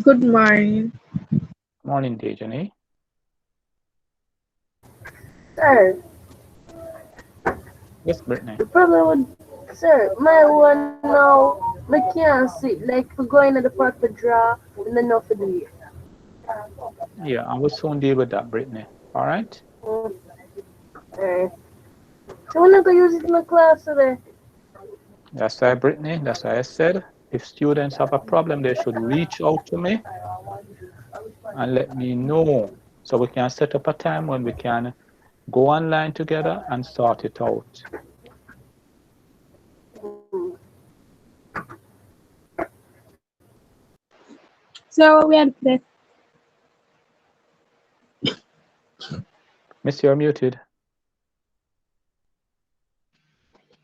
Good morning. Morning, Dejani. Sir, Yes, Brittany. the problem with, sir, my one now, I can't see, like, for going to the park for draw, and then not for do it. Yeah, I will soon deal with that, Brittany. All right. Mm, alright. So we're not gonna use it in the class today. That's why, Brittany. That's why I said if students have a problem, they should reach out to me and let me know so we can set up a time when we can go online together and sort it out. So what we had today? Miss, you're muted.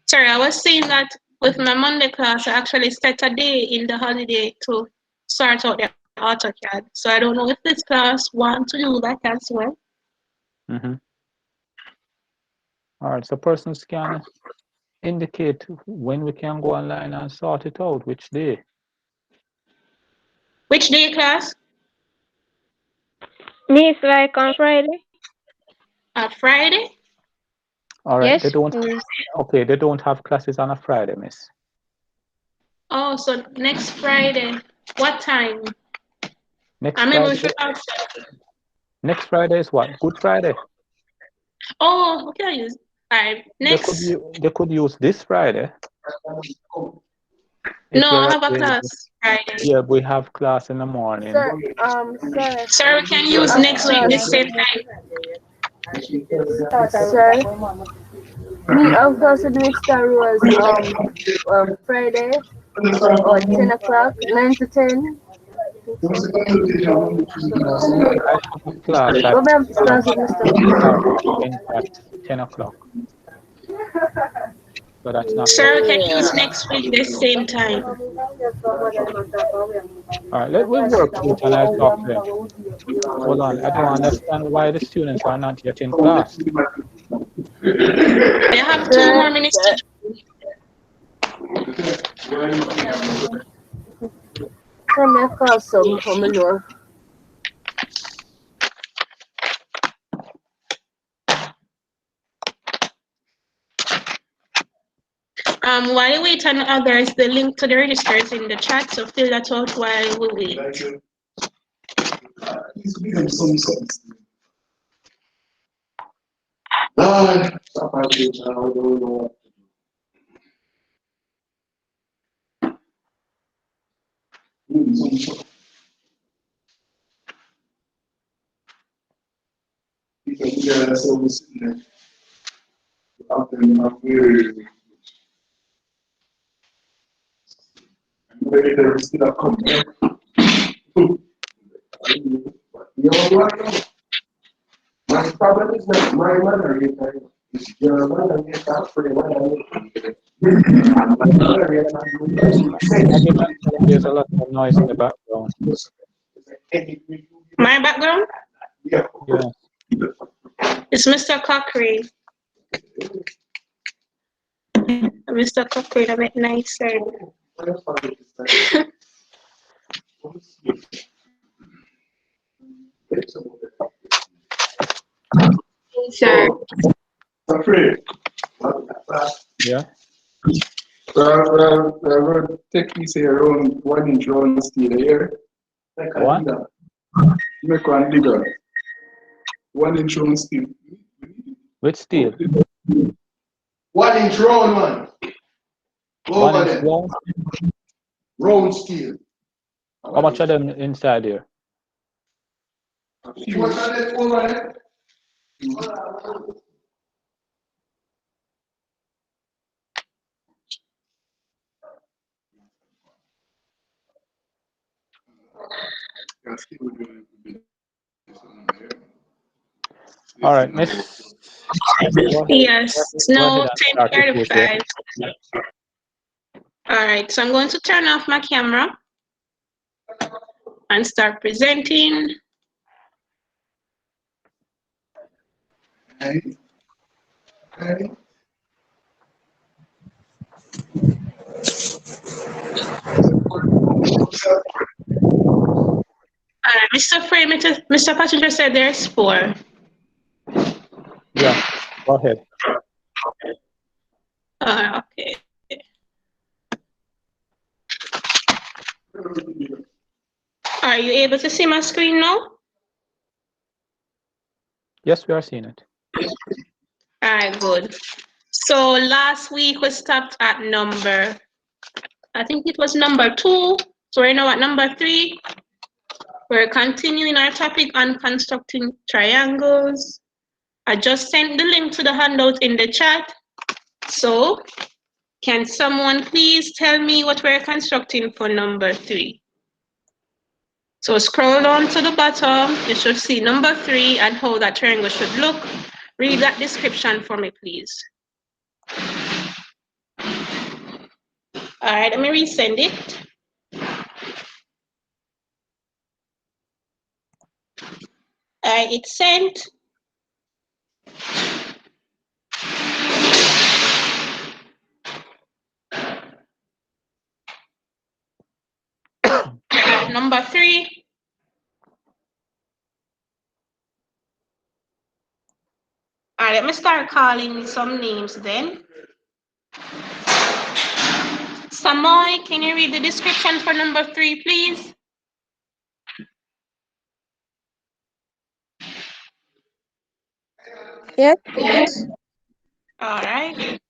Sorry, I was saying that with my Monday class, I actually set a day in the holiday to sort out the AutoCAD. So I don't know if this class want to do that as well. Mm-hmm. All right. So persons can indicate when we can go online and sort it out, which day. Which day class? Me is like on Friday. Friday? All right. They Yes, don't. please. Okay. They don't have classes on a Friday, Miss. Oh, so next Friday. What time? Next I'm able Friday. to ask. Next Friday is what? Good Friday. Oh, okay, use. All right. Next. They could use this Friday if No, I you're have a available. class Friday. Yeah, we have class in the morning. Sir, Sir, we can we use have next week the class, same time. sir, me have class with Mr. Rose, Friday, or 10 o'clock, 9 to 10. I have a class What at about class with Mr. Mr. Rose? at 10 o'clock. So that's not Sir, we can use Yeah. next week the same time. all right. We'll work it and I'll talk to them. Hold on. I don't understand why the students are not yet in class. They have 2 more minutes Sir, to. sir, me have call some from the north. While you wait on others, the link to the register is in the chat, so fill that out while we wait. My problem is not my mother, it's your mother, you start for the mother. There's a lot of noise in the background. My background Yeah. is Mr. Cochrane. Mr. Cochrane, a bit nicer. Sir. Afraid. Yeah. So, take me say around 1 inch round steel here. What? Make one bigger. 1 inch round steel. With steel. 1 inch round, man. Go 1 over inch there. long. Round steel. How much of them inside here? You want that over there? All right, Miss. Yes, it's Go ahead now and start your case here. 10:35. All right, so I'm going to turn off my camera and start presenting. Hey. Hey. Mr. Frame, Mr. Passenger said there's 4. Yeah, go ahead. Okay. Are you able to see my screen now? Yes, we are seeing it. All right, good. So last week we stopped at number, I think it was number 2. So we're now at number 3. We're continuing our topic on constructing triangles. I just sent the link to the handout in the chat. So can someone please tell me what we're constructing for number 3? So scroll down to the bottom, you should see number 3 and how that triangle should look. Read that description for me, please. All right, let me resend it. All right, it's sent. Number 3. All right, let me start calling some names then. Samoy, can you read the description for number 3, please? Yes, please. All right.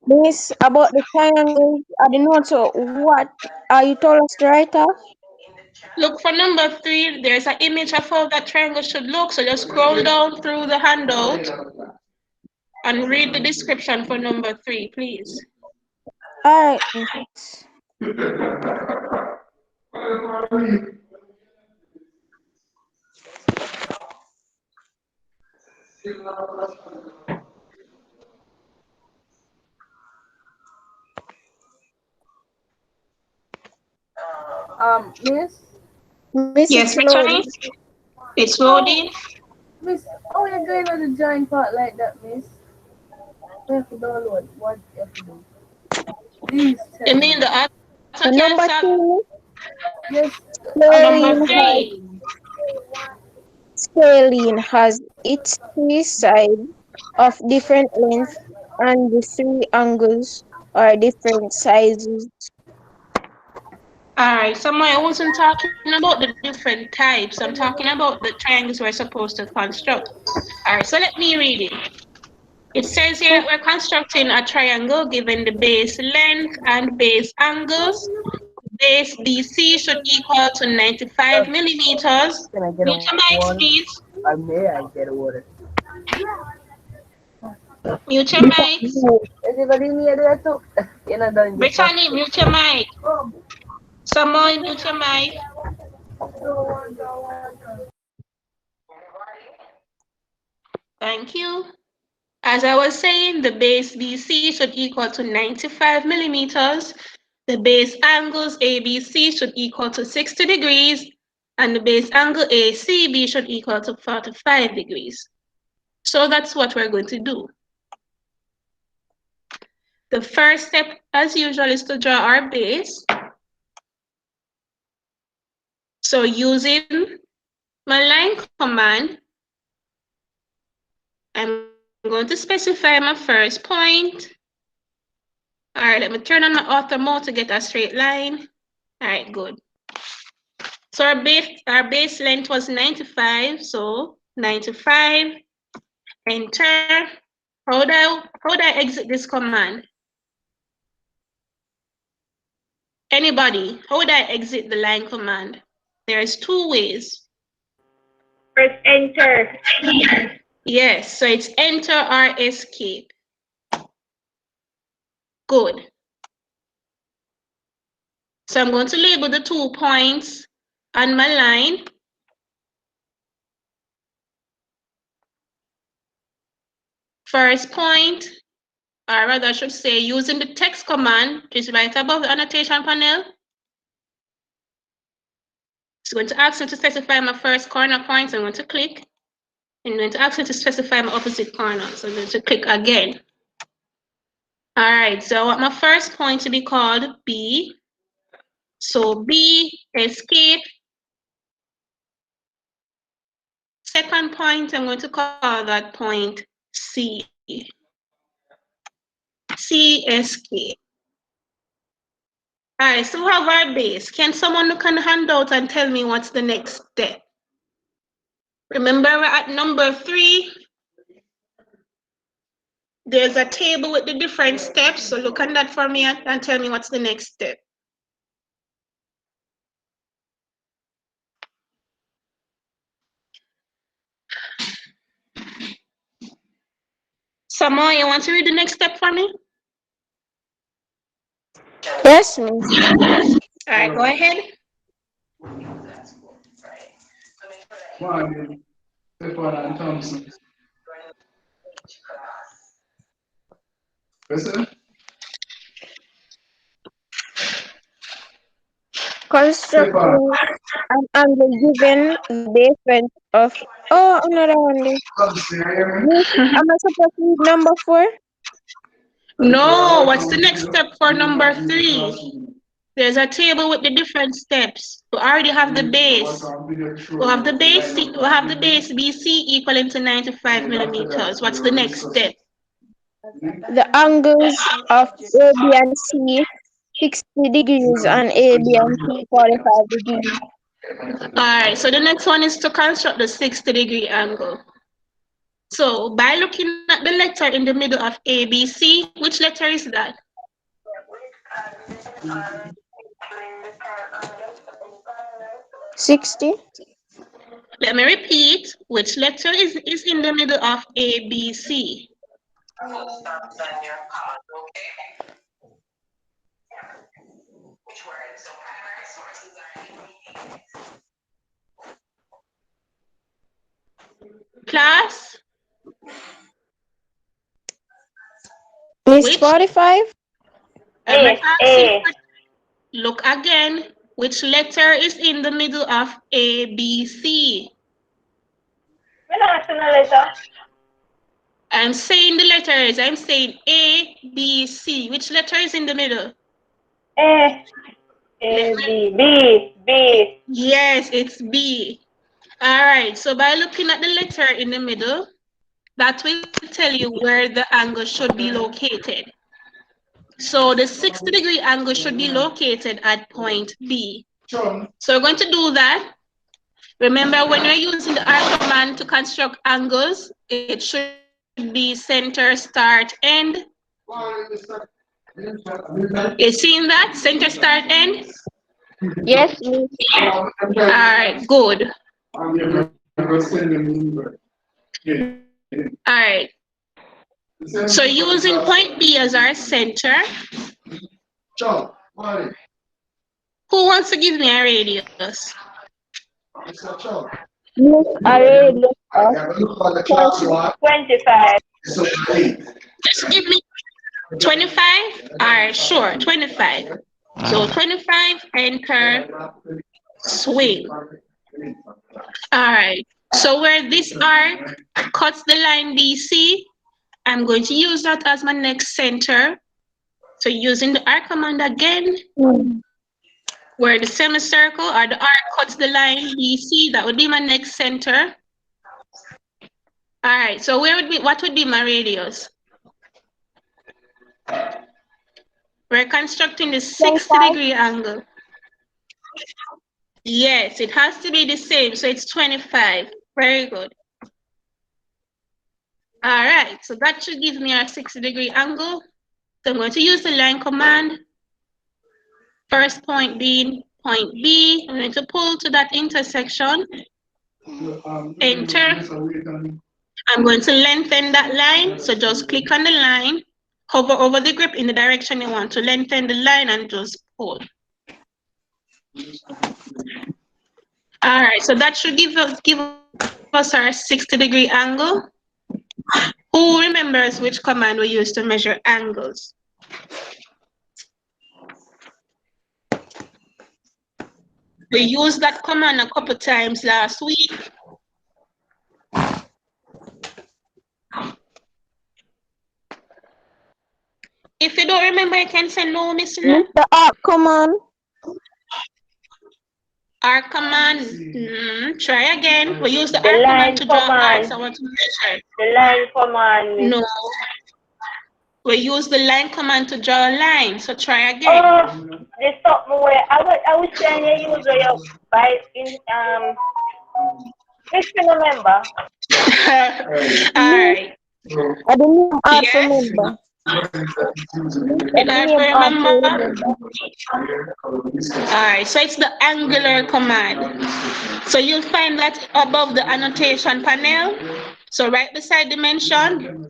Miss, about the triangle, I don't know. So, what are you told us to write off? Look for number 3. There's an image of how that triangle should look. So just scroll down through the handout and read the description for number 3, please. All right, Miss. Miss? Miss, Yes, it's Mr. loading. Nice. It's loading. Miss, how you going on the join part like that, Miss? You have to download. What you have to do? Please tell You me. mean the The number AutoCAD 2, Yes. number scaling 3? has its 3 sides of different lengths, and the 3 angles are different sizes. All right, so I wasn't talking about the different types. I'm talking about the triangles we're supposed to construct. All right, so let me read it. It says here we're constructing a triangle given the base length and base angles. Base BC should equal to 95 millimeters. Can I get Mute your mics, one? please. I may I get a water. Mute your mics. Everybody near there too? You're not done yet. Brittany, mute your mic. Someone mute your mic. Thank you. As I was saying, the base BC should equal to 95 millimeters. The base angles ABC should equal to 60 degrees, and the base angle ACB should equal to 45 degrees. So that's what we're going to do. The first step, as usual, is to draw our base. So using my line command, I'm going to specify my first point. All right, let me turn on my author mode to get a straight line. All right, good. So our base length was 95, so 95, enter. How do I exit this command? Anybody, how would I exit the line command? There's 2 ways. Press enter. Yes, so it's enter or escape. Good. So I'm going to label the 2 points on my line. First point, or rather I should say using the text command, which is right above the annotation panel. It's going to ask me to specify my first corner point. I'm going to click. I'm going to ask you to specify my opposite corner. So I'm going to click again. All right, so I want my first point to be called B. So B, escape. Second point, I'm going to call that point C. C, escape. All right, so we have our base. Can someone look on the handout and tell me what's the next step? Remember, we're at number 3. There's a table with the different steps. So look on that for me and tell me what's the next step. Samoa, you want to read the next step for me? Yes, Miss. All right, go ahead. Thompson. Listen. Constructing an angle given the base length of. Oh, another one. There. Miss, am I supposed to read number 4? No, what's the next step for number 3? There's a table with the different steps. We already have the base. We have the base. We have the base BC equaling to 95 millimeters. What's the next step? The angles of AB and C 60 degrees and AB and C 45 degrees. All right. So the next one is to construct the 60-degree angle. So by looking at the letter in the middle of ABC, which letter is that? 60. Let me repeat. Which letter is in the middle of ABC? Class? Miss Which? 45. I'm asking for, look again. Which letter is in the middle of ABC? I'm saying the letters. I'm saying A, B, C. Which letter is in the middle? A, B. Yes, it's B. All right. So by looking at the letter in the middle, that will tell you where the angle should be located. So the 60-degree angle should be located at point B. So we're going to do that. Remember, when you're using the R command to construct angles, it should be center, start, end. You seen that? Center, start, end? Yes, Miss. All right, good. All right. So using point B as our center. Who wants to give me a radius? Miss, a radius of 25. Just give me 25? All right, sure, 25. So 25, enter, swing. All right, so where this arc cuts the line BC, I'm going to use that as my next center. So using the arc command again, where the semicircle or the arc cuts the line BC, that would be my next center. All right, so what would be my radius? We're constructing the 60-degree angle. Yes, it has to be the same, so it's 25. Very good. All right, so that should give me a 60-degree angle. So I'm going to use the line command. First point being point B. I'm going to pull to that intersection. Enter. I'm going to lengthen that line. So just click on the line, hover over the grip in the direction you want to lengthen the line and just pull. All right, so that should give us our 60-degree angle. Who remembers which command we use to measure angles? We used that command a couple times last week. If you don't remember, you can say no, Miss Susan. Mr. Ark, come on. R command. Try again. We use the The R line command to draw command. arcs. I want to measure. The line command. Miss. No. We use the line command to draw a line. So try again. Oh, there's something where I was saying you use your by in If you remember. All right. I don't know how to Yes. remember. You don't remember? All right, so it's the angular command. So you'll find that above the annotation panel. So right beside dimension,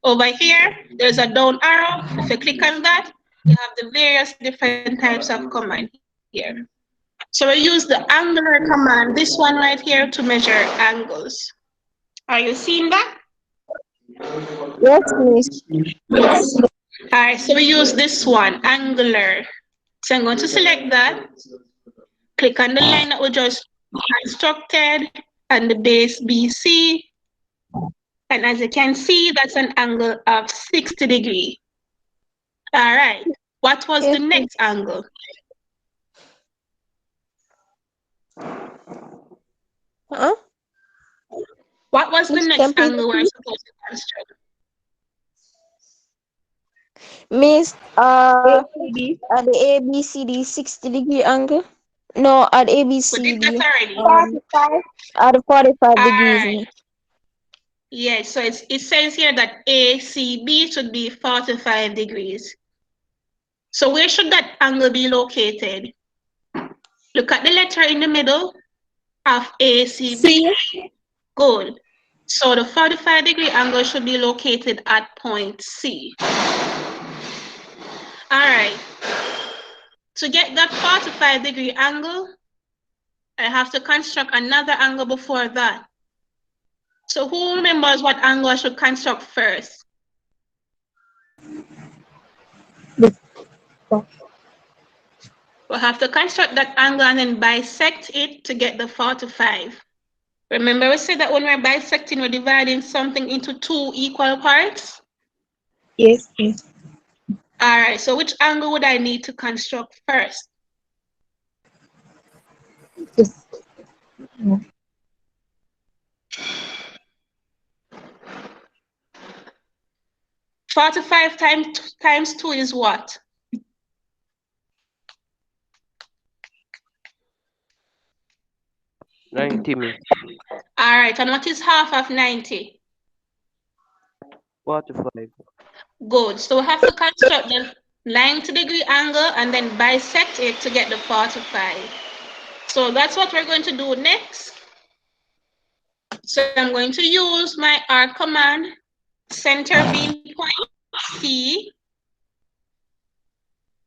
over here, there's a down arrow. If you click on that, you have the various different types of command here. So we use the angular command, this one right here, to measure angles. Are you seeing that? Yes, miss. Yes. All right, so we use this one, angular. So I'm going to select that, click on the line that we just constructed, and the base BC. And as you can see, that's an angle of 60 degrees. All right, what was the next angle? Huh? What was the next angle we're supposed to construct? Miss, at the ABCD 60-degree angle. No, at ABCD. We did that already. 45. At 45 degrees. Right. Yes, so it says here that ACB should be 45 degrees. So where should that angle be located? Look at the letter in the middle of ACB. Good. So the 45-degree angle should be located at point C. All right. To get that 45-degree angle, I have to construct another angle before that. So who remembers what angle I should construct first? We'll have to construct that angle and then bisect it to get the 45. Remember we said that when we're bisecting, we're dividing something into two equal parts? Yes, yes. All right, so which angle would I need to construct first? Yes. 45 times 2 is what? $90. All right, and what is half of 90? 45. Good, so we have to construct the 90-degree angle and then bisect it to get the 45. So that's what we're going to do next. So I'm going to use my R command, center beam point C.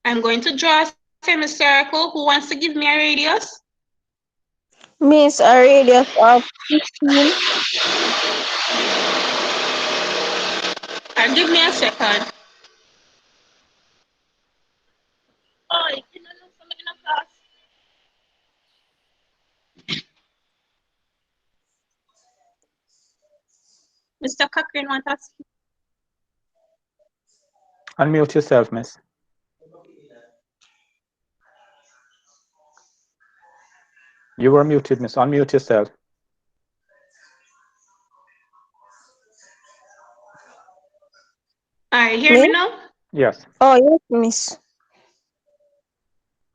I'm going to draw a semicircle. Who wants to give me a radius? Miss, a radius of 15. Give me a second. Oh, you cannot look for me in a class. Mr. Cochran wants us. Unmute yourself, miss. You were muted, miss. Unmute yourself. All right, hear me now? Yes. Oh, yes, miss.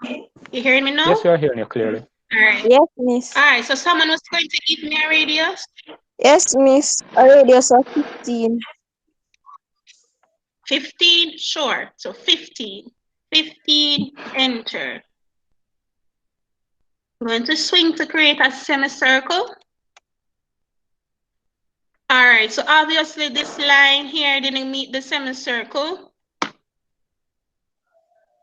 You hearing me now? Yes, we are hearing you clearly. All right. Yes, miss. All right, so someone was going to give me a radius. Yes, miss. A radius of 15. 15, sure. So 15. 15, enter. I'm going to swing to create a semicircle. All right, so obviously this line here didn't meet the semicircle.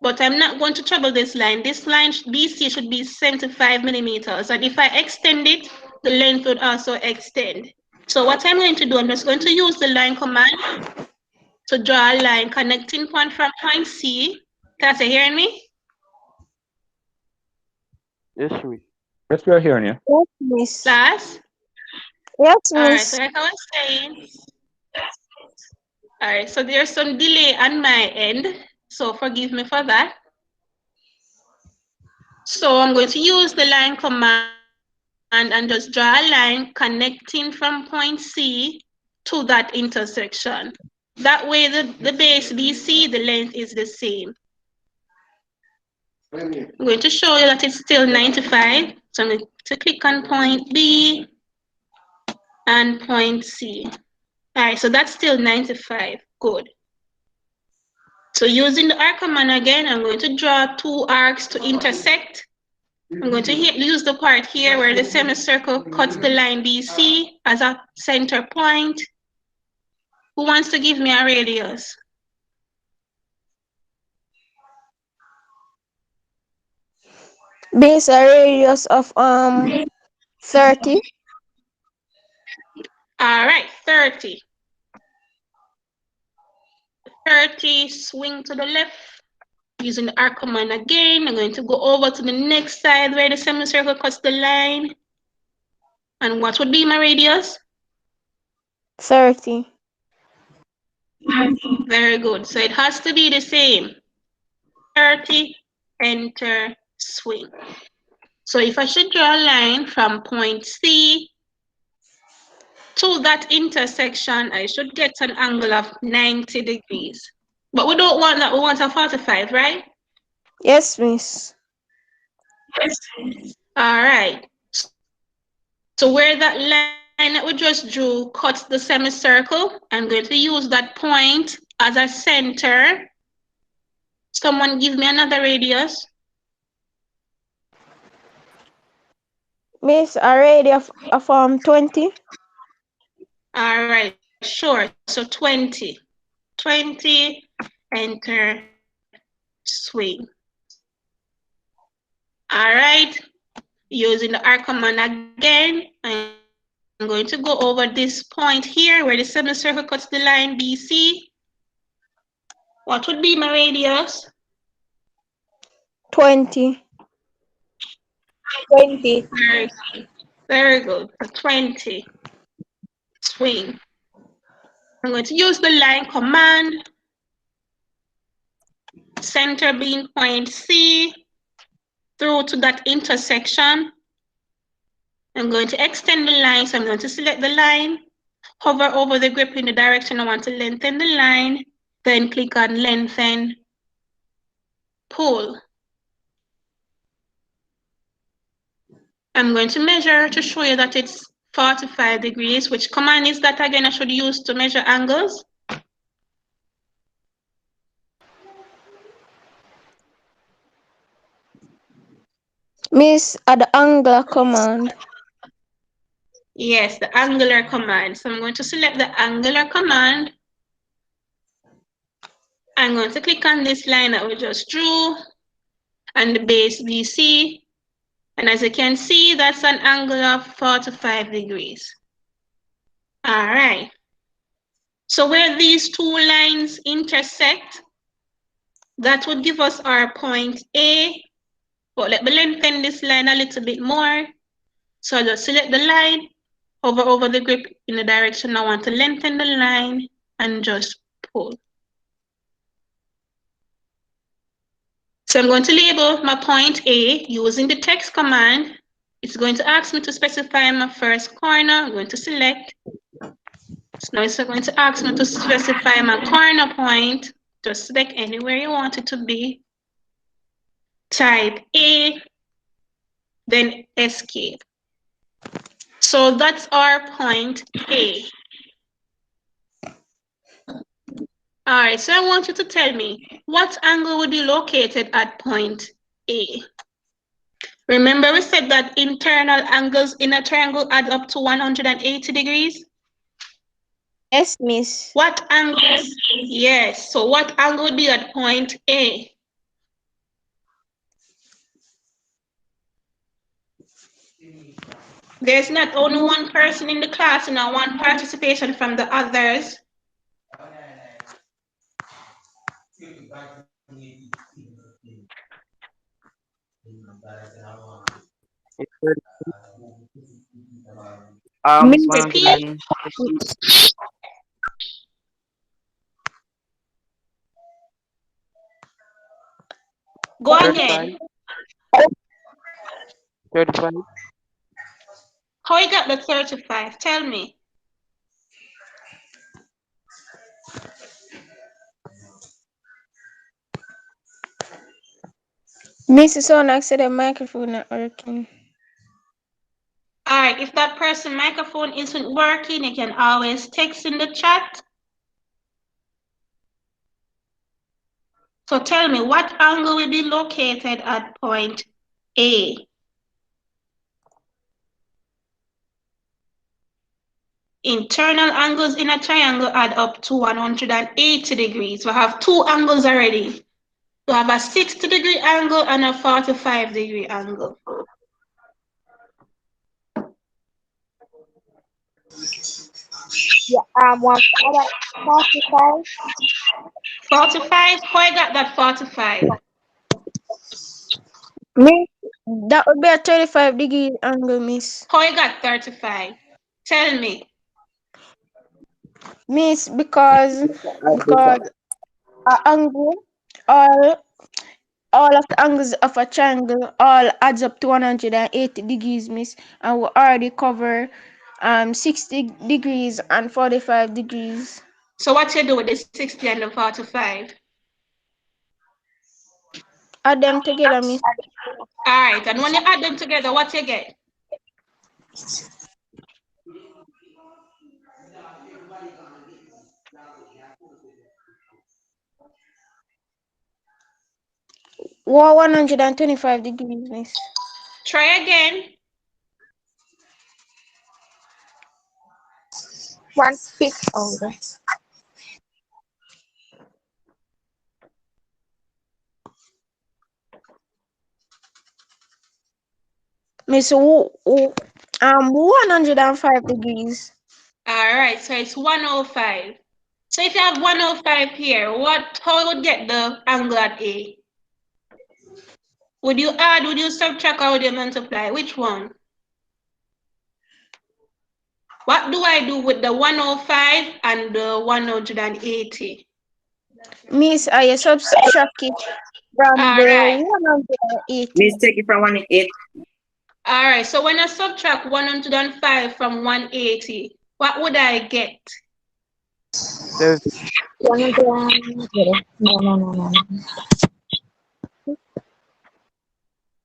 But I'm not going to trouble this line. This line BC should be 75 millimeters. And if I extend it, the length would also extend. So what I'm going to do, I'm just going to use the line command to draw a line connecting point from point C. That's hearing me? Yes, miss. Yes, we are hearing you. Yes, miss. Class? Yes, All right, miss. so like I was saying, All right, so there's some delay on my end, so forgive me for that. So I'm going to use the line command and just draw a line connecting from point C to that intersection. That way the base BC, the length is the same. I'm going to show you that it's still 95. So I'm going to click on point B and point C. All right, so that's still 95. Good. So using the arc command again, I'm going to draw two arcs to intersect. I'm going to use the part here where the semicircle cuts the line BC as a center point. Who wants to give me a radius? Base a radius of 30. All right, 30. 30, swing to the left. Using the arc command again, I'm going to go over to the next side where the semicircle cuts the line. And what would be my radius? 30. Very good. So it has to be the same. 30, enter, swing. So if I should draw a line from point C to that intersection, I should get an angle of 90 degrees. But we don't want that, we want a 45, right? Yes, miss. All right. So where that line that we just drew cuts the semicircle, I'm going to use that point as a center. Someone give me another radius. Miss, a radius of 20. All right, sure. So 20. 20, enter, swing. All right. Using the arc command again, I'm going to go over this point here where the semicircle cuts the line BC. What would be my radius? 20. 20. Very good. 20. Swing. I'm going to use the line command. Center being point C through to that intersection. I'm going to extend the line, so I'm going to select the line, hover over the grip in the direction I want to lengthen the line, then click on lengthen, pull. I'm going to measure to show you that it's 45 degrees. Which command is that again I should use to measure angles? Miss, at the angular command. Yes, the angular command. So I'm going to select the angular command. I'm going to click on this line that we just drew and the base BC. And as you can see, that's an angle of 45 degrees. All right. So where these two lines intersect, that would give us our point A. But let me lengthen this line a little bit more. So I'll just select the line, hover over the grip in the direction I want to lengthen the line, and just pull. So I'm going to label my point A using the text command. It's going to ask me to specify my first corner. I'm going to select. So now it's going to ask me to specify my corner point. Just select anywhere you want it to be. Type A, then escape. So that's our point A. All right, so I want you to tell me what angle would be located at point A. Remember we said that internal angles in a triangle add up to 180 degrees? Yes, miss. What angle? Yes, so what angle would be at point A? There's not only one person in the class and one participation from the others. It's Repeat. 160. Go 35. again. 35. How you got the 35? Tell me. Mrs. Sonak said the microphone not working. All right, if that person microphone isn't working, you can always text in the chat. So tell me, what angle will be located at point A? Internal angles in a triangle add up to 180 degrees. We have two angles already. We have a 60-degree angle and a 45-degree angle. Yeah, 45. 45? How I got that 45? Miss, that would be a 35-degree angle, miss. How I got 35? Tell me. Miss, because angle, all of the angles of a triangle all adds up to 180 degrees, miss, and we already cover 60 degrees and 45 degrees. So what you do with the 60 and the 45? Add them together, miss. All right, and when you add them together, what you get? Well, 125 degrees, miss. Try again. 1/5 over. Miss, 105 degrees. All right, so it's 105. So if you have 105 here, how would get the angle at A? Would you add, would you subtract, or would you multiply? Which one? What do I do with the 105 and the 180? Miss, I subtract it from All the right. 180. Miss, take it from 180. All right, so when I subtract 105 from 180, what would I get? 100. No.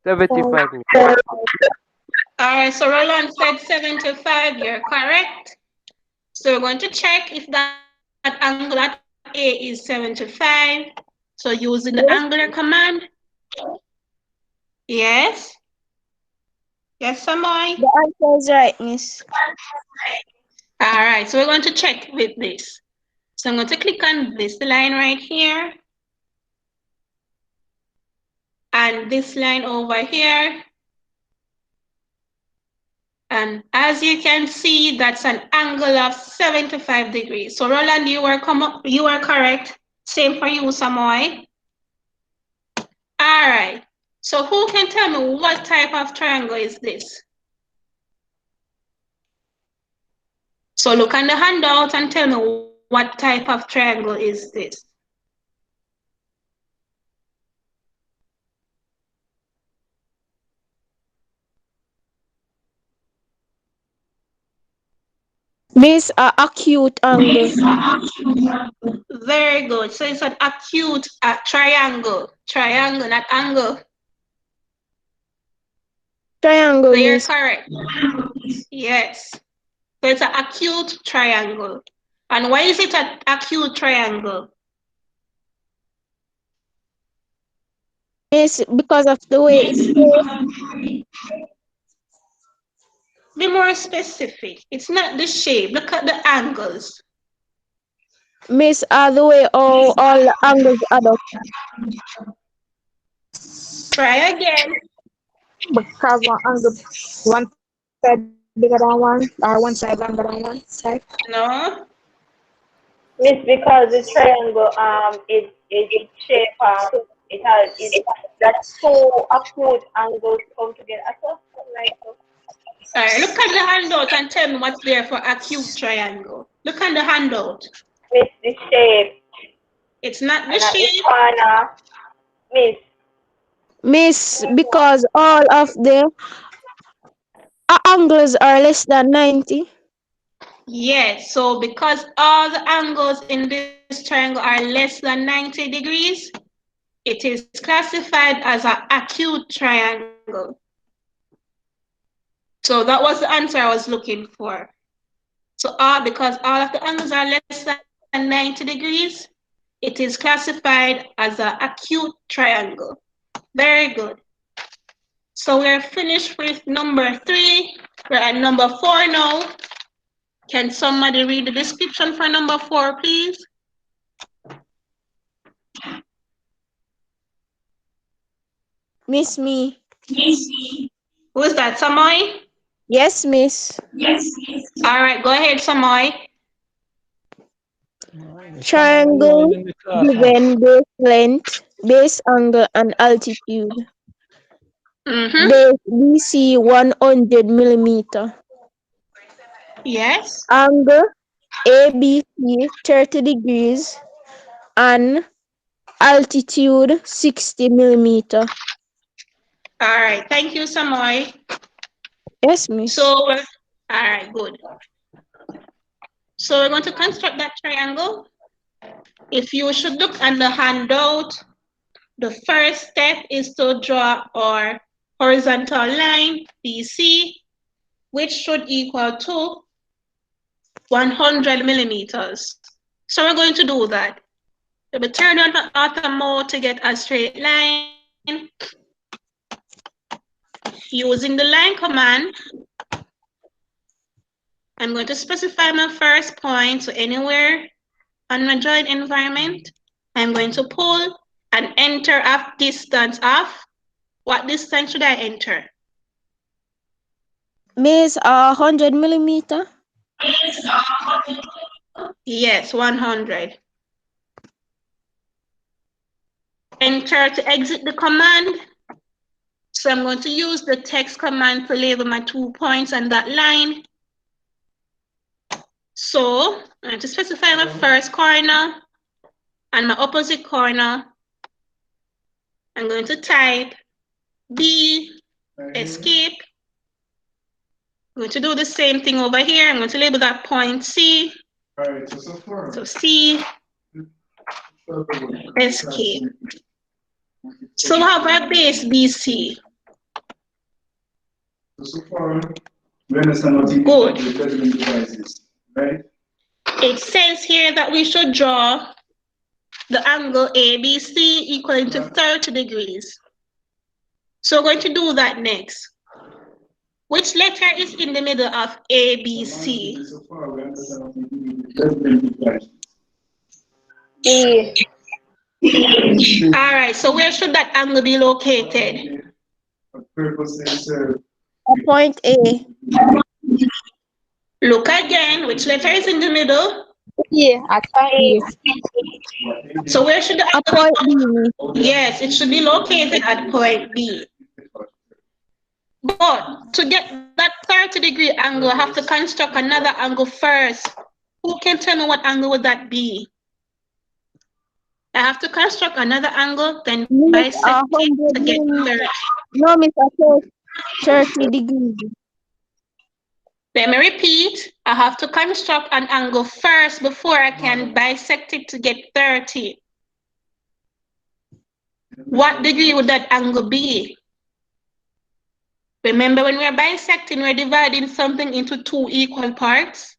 75. All right, so Roland said 75, you're correct. So we're going to check if that angle at A is 75. So using the angular command. Yes? Yes, Samoy? The answer is right, miss. All right, so we're going to check with this. So I'm going to click on this line right here. And this line over here. And as you can see, that's an angle of 75 degrees. So Roland, you are correct. Same for you, Samoy. All right. So who can tell me what type of triangle is this? So look on the handout and tell me what type of triangle is this? Miss, acute angle. Very good. So it's an acute triangle. Triangle, not angle. Triangle, So you're miss. correct. Yes. So it's an acute triangle. And why is it an acute triangle? Miss, because of the way it's Be more specific. It's not the shape. Look at the angles. Miss, the way all the angles add up. Try again. Because one side bigger than one, or one side longer than one side. No. Miss, because the triangle its shape that two acute angles come together. So like so. All right, look at the handout and tell me what's there for acute triangle. Look at the handout. Miss, the shape. It's not the And at the shape. corner, Miss, Miss, because all of the angles are less than 90. Yes, so because all the angles in this triangle are less than 90 degrees, it is classified as an acute triangle. So that was the answer I was looking for. So because all of the angles are less than 90 degrees, it is classified as an acute triangle. Very good. So we're finished with number 3. We're at number 4 now. Can somebody read the description for number 4, please? Miss me. Who is that, Samoy? Yes, miss. All right, go ahead, Samoy. Triangle given base length, base angle, and altitude. Base BC 100 millimeter. Yes. Angle ABC 30 degrees and altitude 60 millimeter. All right, thank you, Samoy. Yes, miss. So, all right, good. So we're going to construct that triangle. If you should look at the handout, the first step is to draw our horizontal line, BC, which should equal to 100 millimeters. So we're going to do that. We'll turn on the auto mode to get a straight line. Using the line command, I'm going to specify my first point to anywhere on my drawing environment. I'm going to pull and enter a distance of, what distance should I enter? Miss 100 millimeter. Yes, 100. Enter to exit the command. So I'm going to use the text command to label my 2 points on that line. So I'm going to specify my first corner and my opposite corner. I'm going to type B, escape. I'm going to do the same thing over here. I'm going to label that point C. So C, escape. So we have our base BC. Good. It says here that we should draw the angle ABC equal to 30 degrees. So we're going to do that next. Which letter is in the middle of ABC? E. All right, so where should that angle be located? Point A. Look again, which letter is in the middle? Yeah, at E. So where should the Point angle B. be? Yes, it should be located at point B. But to get that 30-degree angle, I have to construct another angle first. Who can tell me what angle would that be? I have to construct another angle, then bisect it to get 30. No, miss, 30 degrees. Let me repeat. I have to construct an angle first before I can bisect it to get 30. What degree would that angle be? Remember, when we're bisecting, we're dividing something into 2 equal parts.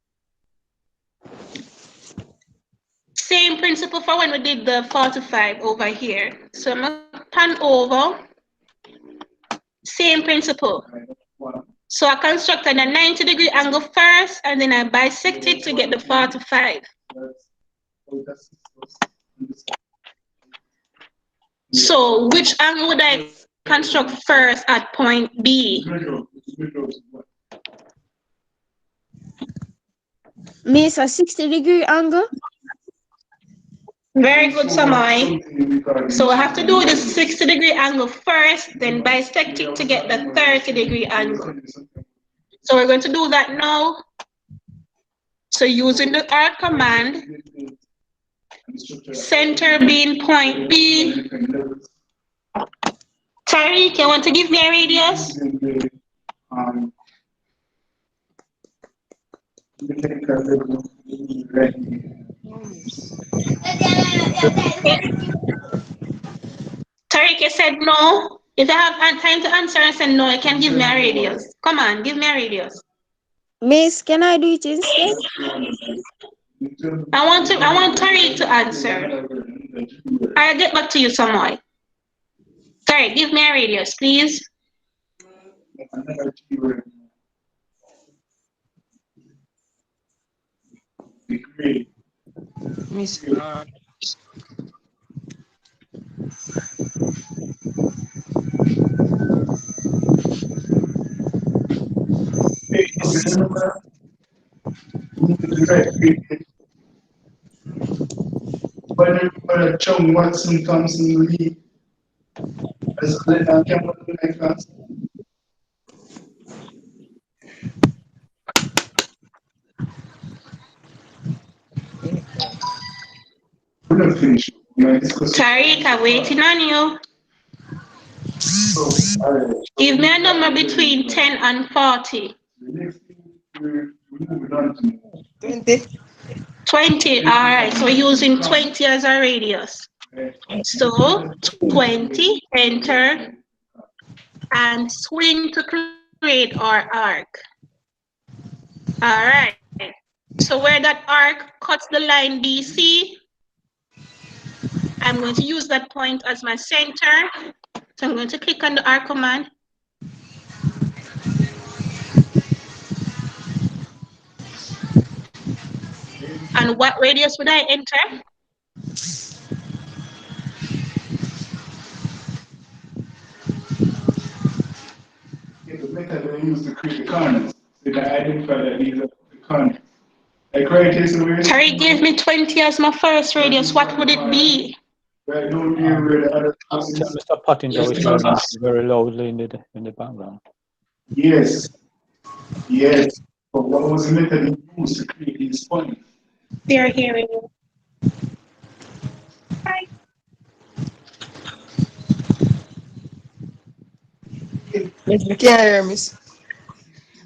Same principle for when we did the 45 over here. So I'm going to pan over. Same principle. So I constructed a 90-degree angle first, and then I bisect it to get the 45. So which angle would I construct first at point B? Miss, a 60-degree angle. Very good, Samai. So I have to do the 60-degree angle first, then bisect it to get the 30-degree angle. So we're going to do that now. So using the arc command, center being point B, Tariq, you want to give me a radius? Tariq, you said no. If you have time to answer, I said no, you can give me a radius. Come on, give me a radius. Miss, can I do it instead? I want Tariq to answer. I'll get back to you some more. Tariq, give me a radius, please. Miss. But John Watson comes in the league as a camera. We're not finished. Tariq, I'm waiting on you. Give me a number between 10 and 40. 20. 20, all right, so we're using 20 as a radius. So 20, enter, and swing to create our arc. All right, so where that arc cuts the line BC, I'm going to use that point as my center. So I'm going to click on the arc command. And what radius would I enter? The method I use to create the corners, so that I identify that these are the corners. Like right here, so Tariq gave me 20 as my first radius. What would it be? right down here where the other Mr. Pottinger is talking very loudly in the background. Yes. Yes. But what was the method you used to create these points? They're hearing you. Hi. Miss, you can't hear Miss.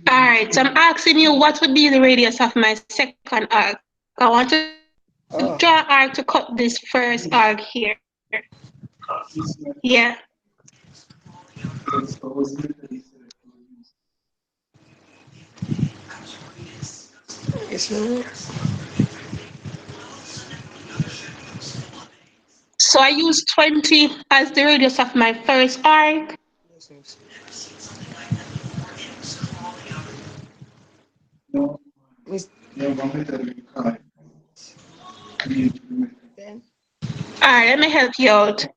All right, so I'm asking you what would be the radius of my second arc. I want to draw arc to cut this first arc here. Yeah. Yes, ma'am. So I use 20 as the radius of my first arc. Miss. All right, let me help you out.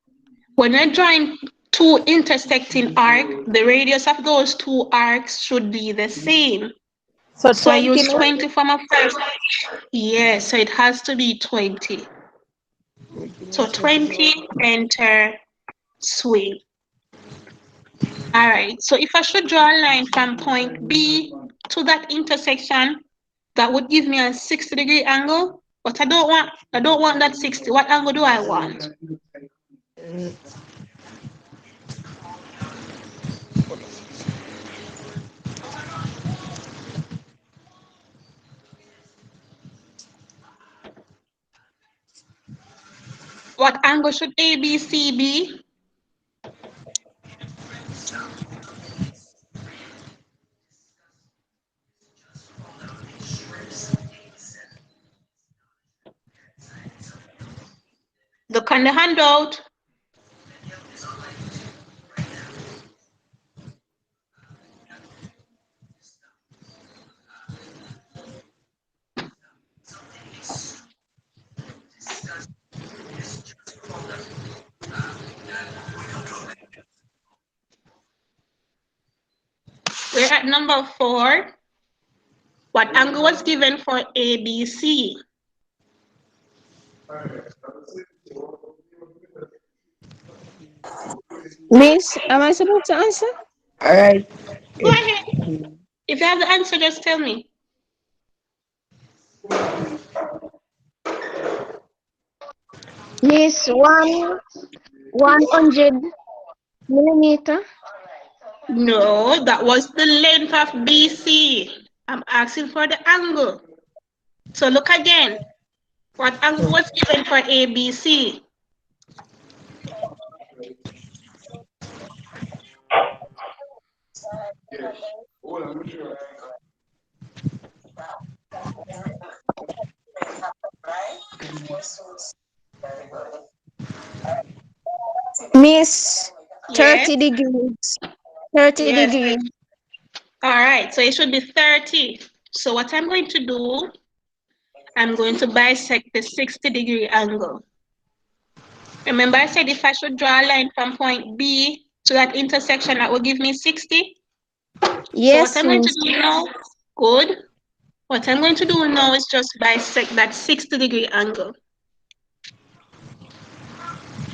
When you're drawing two intersecting arcs, the radius of those two arcs should be the same. So I use 20 for my first. Yes, so it has to be 20. So 20, enter, swing. All right, so if I should draw a line from point B to that intersection, that would give me a 60-degree angle, but I don't want that 60. What angle do I want? What angle should ABC be? Look on the handout. We're at number 4. What angle was given for ABC? Miss, am I supposed to answer? All right. Go ahead. If you have the answer, just tell me. Miss, 100 millimeter. No, that was the length of BC. I'm asking for the angle. So look again. What angle was given for ABC? Miss, Yes, 30 degrees. 30 yes. degrees. All right, so it should be 30. So what I'm going to do, I'm going to bisect the 60-degree angle. Remember I said if I should draw a line from point B to that intersection, that will give me 60? So what Yes, I'm going to Miss. do now, good. What I'm going to do now is just bisect that 60-degree angle.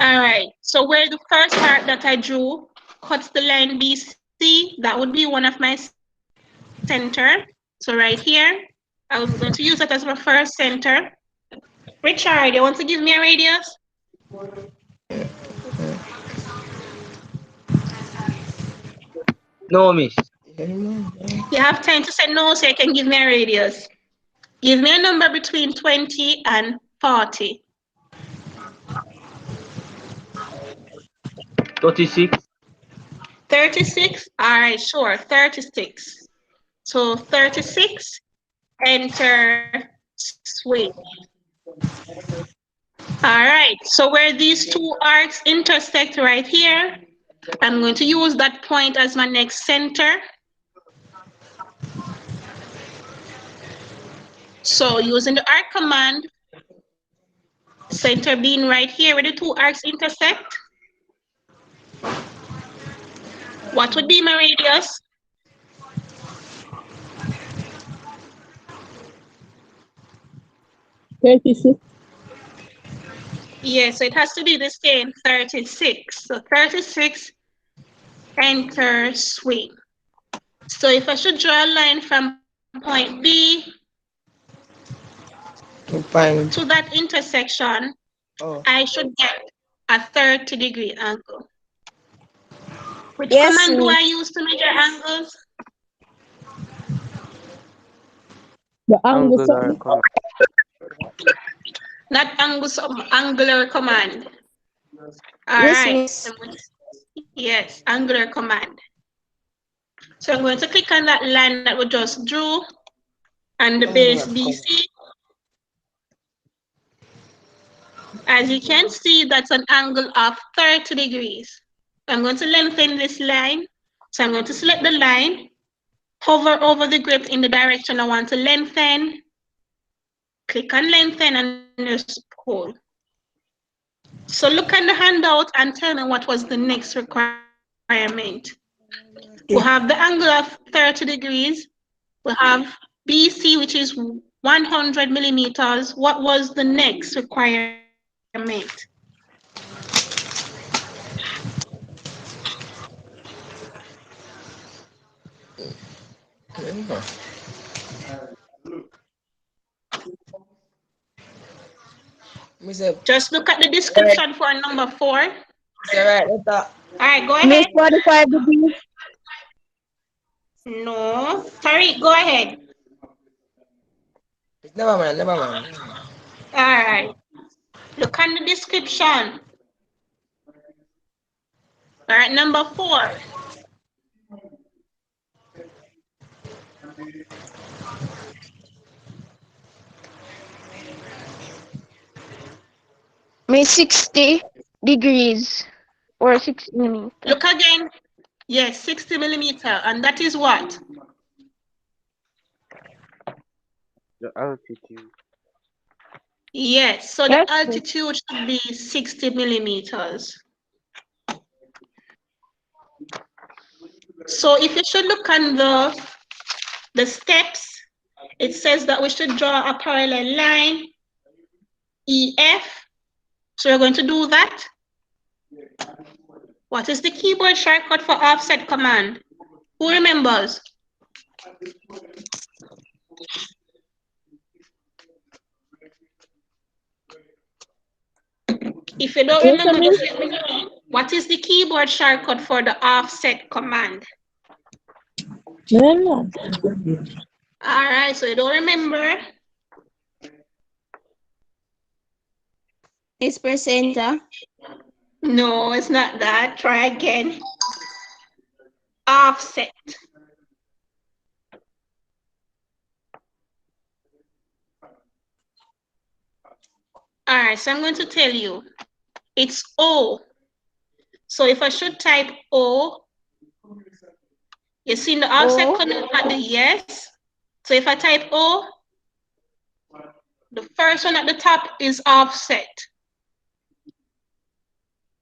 All right, so where the first part that I drew cuts the line BC, that would be one of my center. So right here, I'm going to use that as my first center. Richard, you want to give me a radius? No, miss. You have time to say no so you can give me a radius. Give me a number between 20 and 40. 36. 36? All right, sure, 36. So 36, enter, swing. All right, so where these two arcs intersect right here, I'm going to use that point as my next center. So using the arc command, center being right here where the two arcs intersect, what would be my radius? Yeah, so it has to be the same, 36. So 36, enter, swing. So if I should draw a line from point B to that intersection, I should get a 30-degree angle. Which Yes, command do Miss. I use to measure angles? Angular command. Not angle, some angular command. All Yes, right. Miss. Yes, angular command. So I'm going to click on that line that we just drew and the base BC. As you can see, that's an angle of 30 degrees. I'm going to lengthen this line. So I'm going to select the line, hover over the grip in the direction I want to lengthen, click on lengthen and just pull. So look at the handout and tell me what was the next requirement. We have the angle of 30 degrees. We have BC, which is 100 millimeters. What was the next requirement? Just look at the description for number 4. All right, go Miss, ahead. 45 degrees. No, Tariq, go ahead. Never mind. All right, look at the description. All right, number 4. Miss, 60 degrees or 60 millimeter. Look again. Yes, 60 millimeter, and that is what? The altitude. Yes, so Yes, the altitude should be 60 millimeters. So if you should look on the steps, it says that we should draw a parallel line, EF. So we're going to do that. What is the keyboard shortcut for offset command? Who remembers? If you don't Yes, remember, Miss. just let me know. What is the keyboard shortcut for the offset command? No. All right, so you don't remember? It's percenter. No, it's not that. Try again. Offset. All right, so I'm going to tell you. It's O. So if I should type O, you see in the offset coming at the yes. So if I type O, the first one at the top is offset.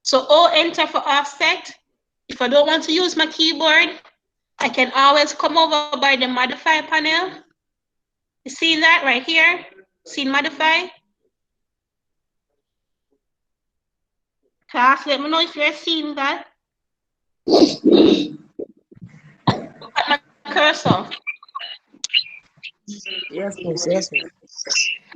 So O enter for offset. If I don't want to use my keyboard, I can always come over by the modify panel. You see that right here? See modify? Class, let me know if you're seeing that. Look at my cursor. Yes, yes.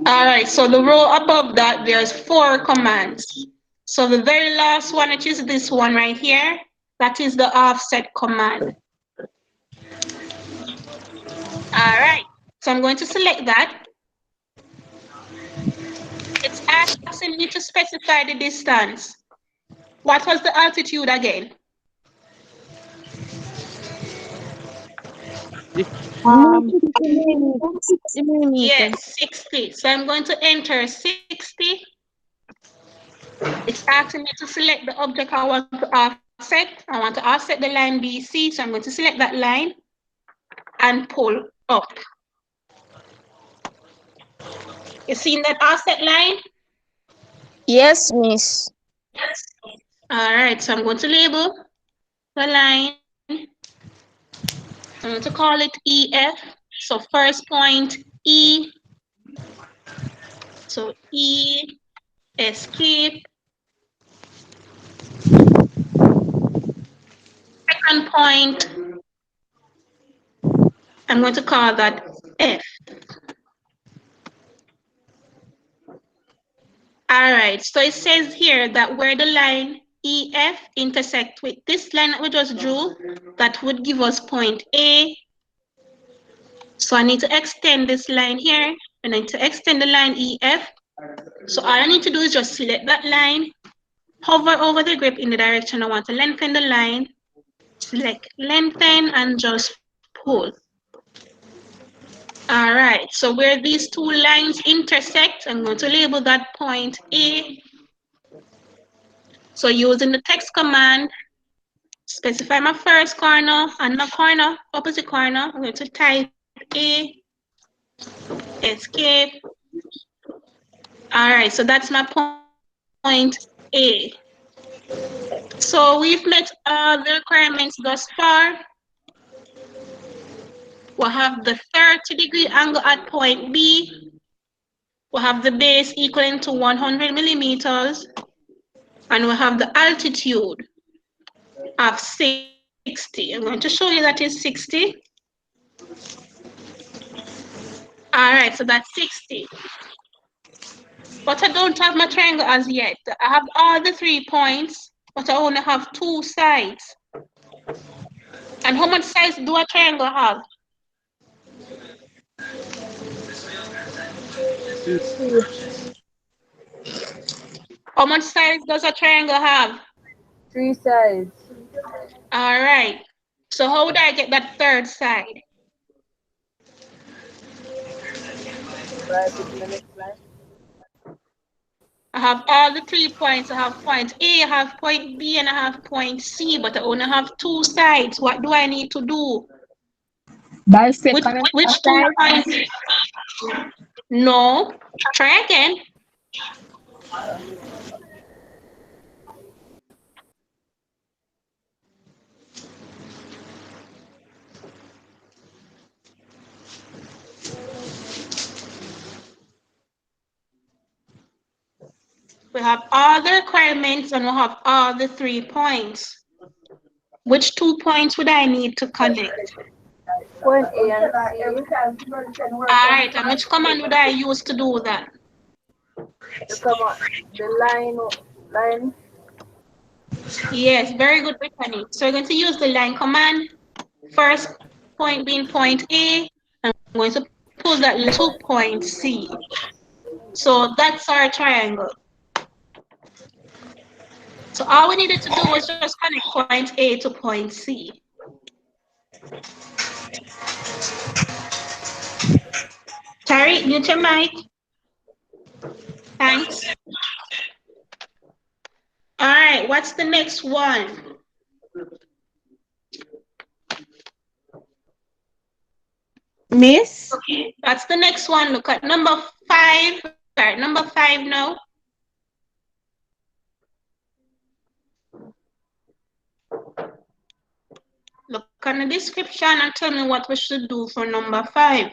All right, so the row above that, there's 4 commands. So the very last one, which is this one right here, that is the offset command. All right, so I'm going to select that. It's asking me to specify the distance. What was the altitude again? Yes, 60. So I'm going to enter 60. It's asking me to select the object I want to offset. I want to offset the line BC, so I'm going to select that line and pull up. You seen that offset line? Yes, miss. Yes. All right, so I'm going to label the line. I'm going to call it EF. So first point E. So E, escape. Second point, I'm going to call that F. All right, so it says here that where the line EF intersect with this line that we just drew, that would give us point A. So I need to extend this line here, and I need to extend the line EF. So all I need to do is just select that line, hover over the grip in the direction I want to lengthen the line, select lengthen, and just pull. All right, so where these 2 lines intersect, I'm going to label that point A. So using the text command, specify my first corner and my corner, opposite corner. I'm going to type A, escape. All right, so that's my point A. So we've met all the requirements thus far. We'll have the 30-degree angle at point B. We'll have the base equaling to 100 millimeters. And we'll have the altitude of 60. I'm going to show you that is 60. All right, so that's 60. But I don't have my triangle as yet. I have all the 3 points, but I only have 2 sides. And how much sides do a triangle have? How much sides does a triangle have? 3 sides. All right. So how would I get that 3rd side? I have all the 3 points. I have point A, I have point B, and I have point C, but I only have 2 sides. What do I need to do? Which 2 points? No. Try again. We have all the requirements and we have all the 3 points. Which 2 points would I need to connect? Point A and C. All right, and which command would I use to do that? The line. Yes, very good, Brittany. So we're going to use the line command. First point being point A. I'm going to pull that to point C. So that's our triangle. So all we needed to do was just connect point A to point C. Terry, mute your mic. Thanks. All right, what's the next one? Miss? Okay, that's the next one. Look at number 5. Start number 5 now. Look on the description and tell me what we should do for number 5.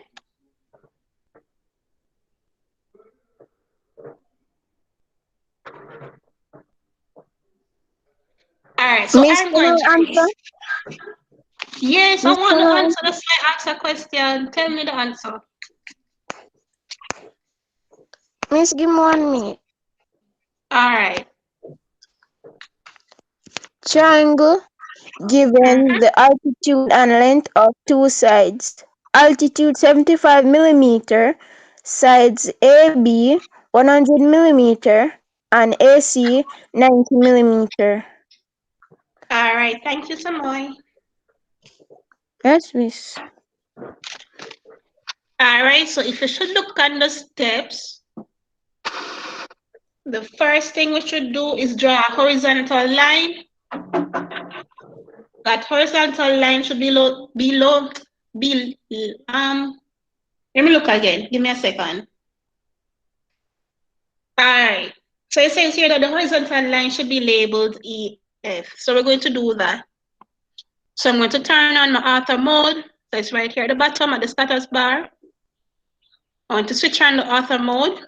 All right, so Miss, I'm can going I answer? to. Yes, I Miss, want can to I answer. That's why I asked a question. Tell me the answer. Miss, give me 1 minute. All right. Triangle given the altitude and length of two sides. Altitude 75 millimeter, sides AB 100 millimeter, and AC 90 millimeter. All right. Thank you, Samoy. Yes, miss. All right. So if you should look at the steps, the first thing we should do is draw a horizontal line. That horizontal line should be let me look again. Give me a second. All right. So it says here that the horizontal line should be labeled EF. So we're going to do that. So I'm going to turn on my author mode. So it's right here at the bottom at the status bar. I want to switch on the author mode.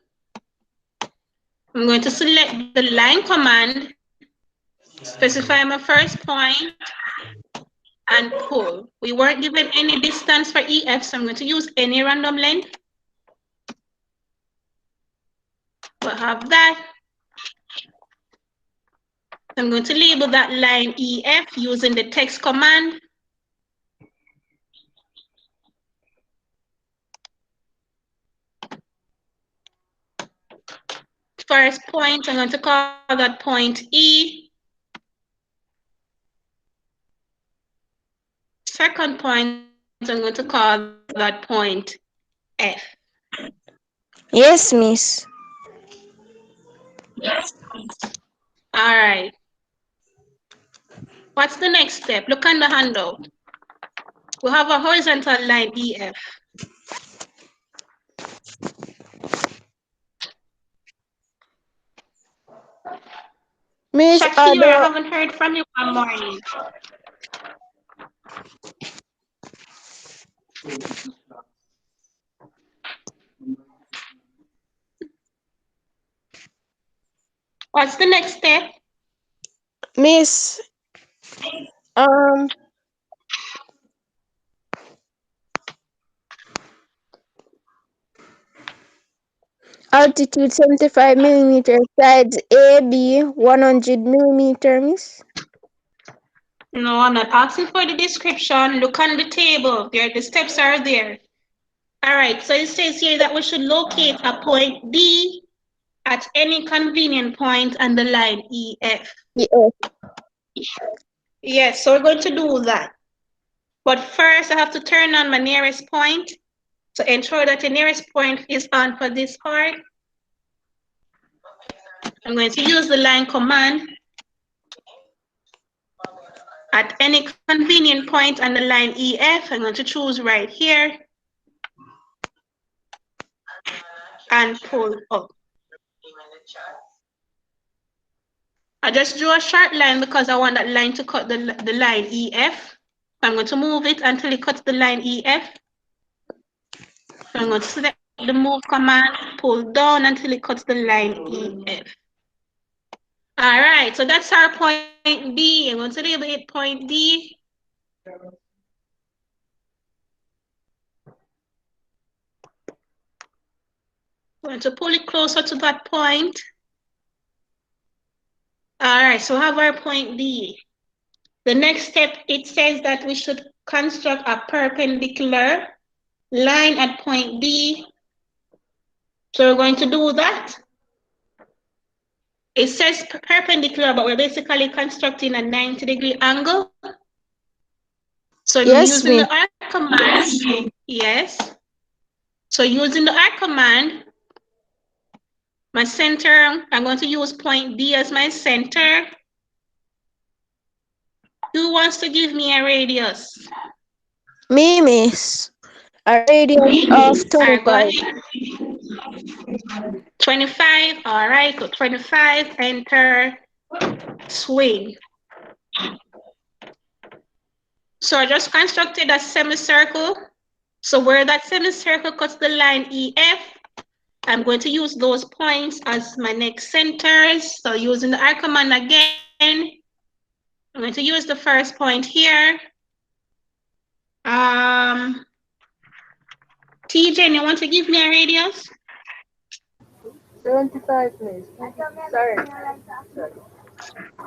I'm going to select the line command, specify my first point, and pull. We weren't given any distance for EF, so I'm going to use any random length. We'll have that. I'm going to label that line EF using the text command. First point, I'm going to call that point E. Second point, I'm going to call that point F. Yes, miss. Yes. All right. What's the next step? Look on the handout. We have a horizontal line EF. Miss, Shakira, I haven't heard from you one morning. What's the next step? Miss, altitude 75 millimeter, sides AB 100 millimeter, miss. No, I'm not asking for the description. Look on the table. There, the steps are there. All right, so it says here that we should locate a point D at any convenient point on the line EF. EF. Yes, so we're going to do that. But first, I have to turn on my nearest point to ensure that the nearest point is on for this part. I'm going to use the line command. At any convenient point on the line EF, I'm going to choose right here and pull up. I just drew a short line because I want that line to cut the line EF. I'm going to move it until it cuts the line EF. I'm going to select the move command, pull down until it cuts the line EF. All right, so that's our point D. I'm going to label it point D. I'm going to pull it closer to that point. All right, so have our point D. The next step, it says that we should construct a perpendicular line at point D. So we're going to do that. It says perpendicular, but we're basically constructing a 90-degree angle. So Yes, using miss. the arc command, yes. So using the arc command, my center, I'm going to use point D as my center. Who wants to give me a radius? Me, miss. A radius of All right, go 25. ahead. 25, all right, so 25, enter, swing. So I just constructed a semicircle. So where that semicircle cuts the line EF, I'm going to use those points as my next centers. So using the arc command again, I'm going to use the first point here. TJ, you want to give me a radius? 75, please. Sorry.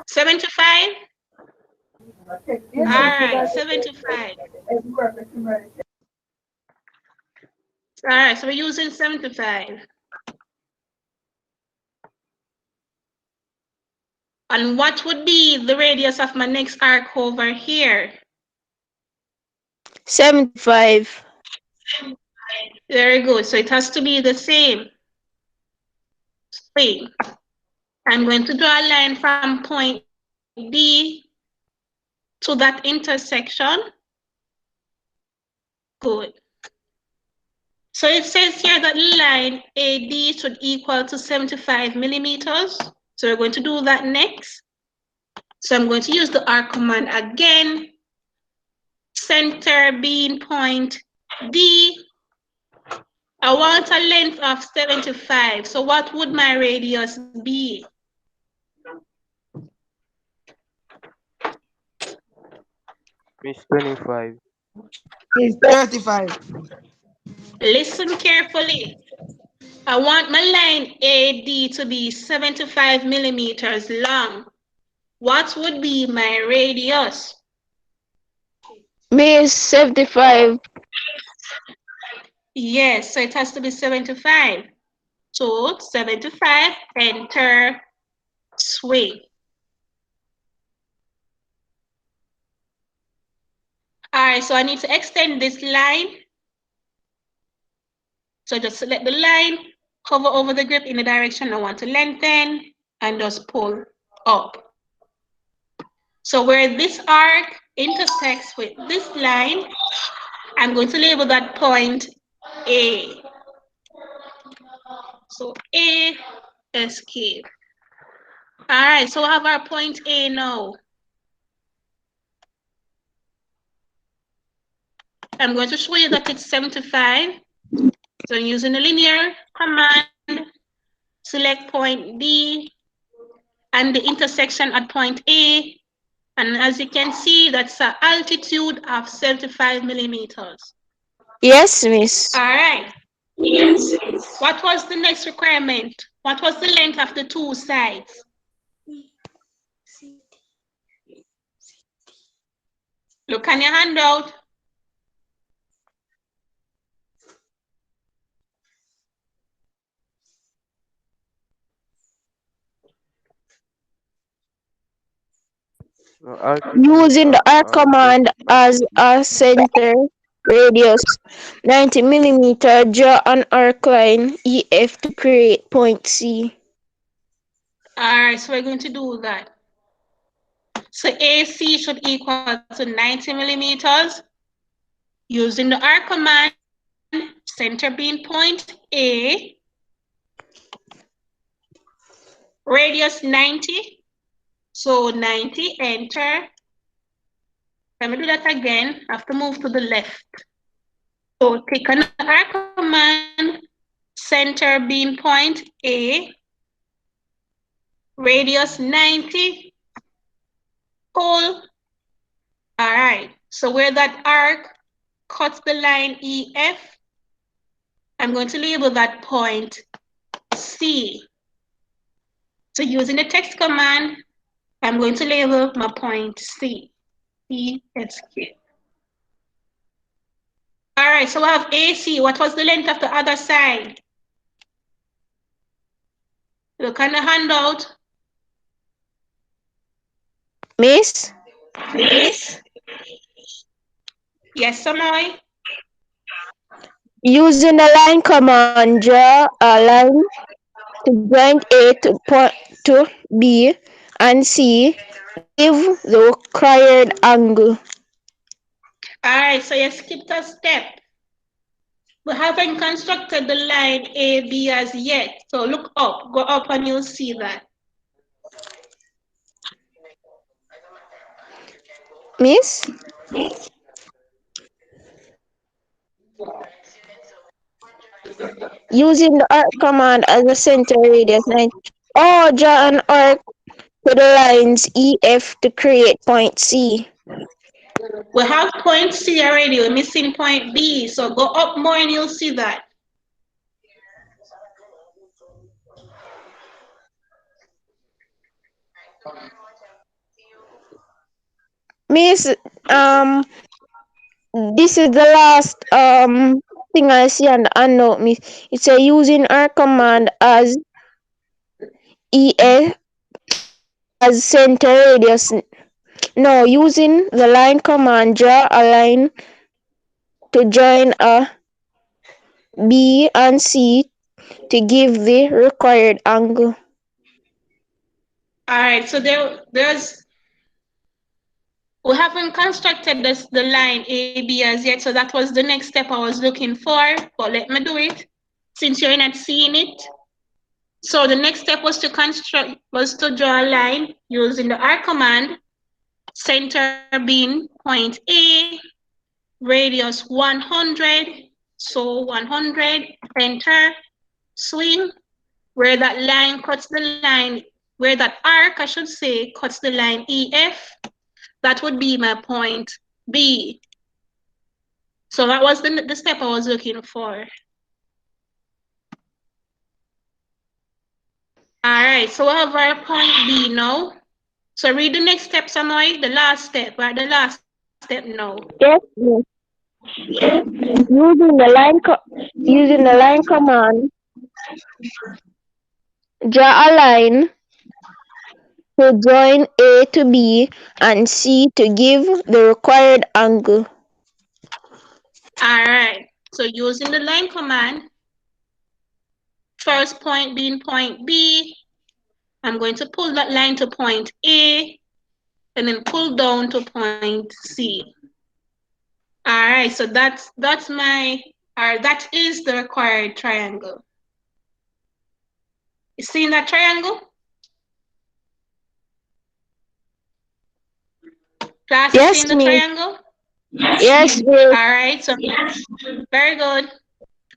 75? Yes, All right, 75. All right, so we're using 75. And what would be the radius of my next arc over here? 75. Very good. So it has to be the same. Wait. I'm going to draw a line from point D to that intersection. Good. So it says here that line AD should equal to 75 millimeters. So we're going to do that next. So I'm going to use the arc command again. Center being point D. I want a length of 75. So what would my radius be? Miss 25. It's 35. Listen carefully. I want my line AD to be 75 millimeters long. What would be my radius? Miss 75. Yes, so it has to be 75. So 75, enter, swing. All right, so I need to extend this line. So just select the line, hover over the grip in the direction I want to lengthen, and just pull up. So where this arc intersects with this line, I'm going to label that point A. So A, escape. All right, so I have our point A now. I'm going to show you that it's 75. So using the linear command, select point D and the intersection at point A. And as you can see, that's an altitude of 75 millimeters. Yes, miss. All right. Yes. What was the next requirement? What was the length of the two sides? Look on your handout. Using the arc command as a center radius 90 millimeter, draw an arc line EF to create point C. All right, so we're going to do that. So AC should equal to 90 millimeters. Using the arc command, center being point A, radius 90. So 90, enter. Let me do that again. I have to move to the left. So click on the arc command, center being point A, radius 90, pull. All right, so where that arc cuts the line EF, I'm going to label that point C. So using the text command, I'm going to label my point C. CSK. All right, so we have AC. What was the length of the other side? Look on the handout. Miss? Yes, Samoy? Using the line command, draw a line to join A to B and C. Give the required angle. All right, so you skipped a step. We haven't constructed the line AB as yet. So look up, go up and you'll see that. Miss? Using the arc command as a center radius 9. Oh, draw an arc to the lines EF to create point C. We have point C already, we're missing point B. So go up more and you'll see that. Miss, this is the last thing I see on the handout, Miss. It's a using arc command as EF as center radius. No, using the line command, draw a line to join a B and C to give the required angle. All right, so we haven't constructed the line AB as yet, so that was the next step I was looking for, but let me do it since you're not seeing it. So the next step was to draw a line using the arc command, center being point A, radius 100, so 100, enter, swing, where that line cuts the line, where that arc, I should say, cuts the line EF, that would be my point B. So that was the step I was looking for. All right, so we have our point B now. So read the next step, Samoy, the last step, right? The last step now. Yes, miss. Using the line command, draw a line to join A to B and C to give the required angle. All right, so using the line command, first point being point B, I'm going to pull that line to point A and then pull down to point C. All right, so that is the required triangle. You seeing that triangle? Class, yes, you seeing the triangle? Yes, miss. All right, so very good.